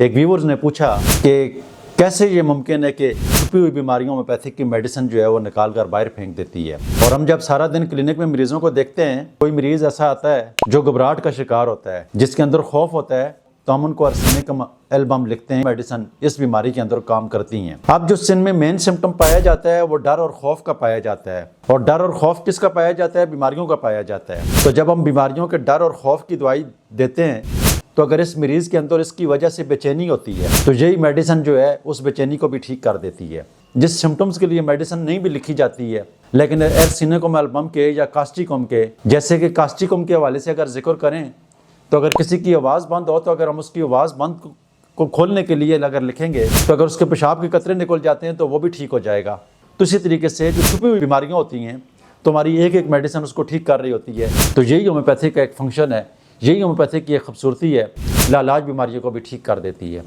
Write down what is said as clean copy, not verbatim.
एक व्यूअर्स ने पूछा कि कैसे ये मुमकिन है कि छुपी हुई बीमारियों होम्योपैथिक की मेडिसिन जो है वो निकाल कर बाहर फेंक देती है। और हम जब सारा दिन क्लिनिक में मरीजों को देखते हैं, कोई मरीज ऐसा आता है जो घबराहट का शिकार होता है, जिसके अंदर खौफ होता है, तो हम उनको आर्सेनिक एल्बम लिखते हैं। मेडिसिन इस बीमारी के अंदर काम करती हैं। अब जो सिन में मेन सिम्टम पाया जाता है वो डर और खौफ का पाया जाता है। और डर और खौफ किसका पाया जाता है? बीमारियों का पाया जाता है। तो जब हम बीमारियों के डर और खौफ की दवाई देते हैं, तो अगर इस मरीज़ के अंदर इसकी वजह से बेचैनी होती है, तो यही मेडिसिन जो है उस बेचैनी को भी ठीक कर देती है। जिस सिम्टम्स के लिए मेडिसिन नहीं भी लिखी जाती है, लेकिन आर्सेनिक एल्बम के या कास्टिकम के, जैसे कि कास्टिकम के हवाले से अगर जिक्र करें, तो अगर किसी की आवाज़ बंद हो, तो अगर हम उसकी आवाज़ बंद को खोलने के लिए अगर लिखेंगे, तो अगर उसके पेशाब के कतरे निकल जाते हैं तो वो भी ठीक हो जाएगा। तो इसी तरीके से जो छुपी हुई बीमारियाँ होती हैं, तो हमारी एक एक मेडिसिन उसको ठीक कर रही होती है। तो यही होम्योपैथी का एक फंक्शन है, यही होम्योपैथी की एक खूबसूरती है, लाइलाज बीमारियों को भी ठीक कर देती है।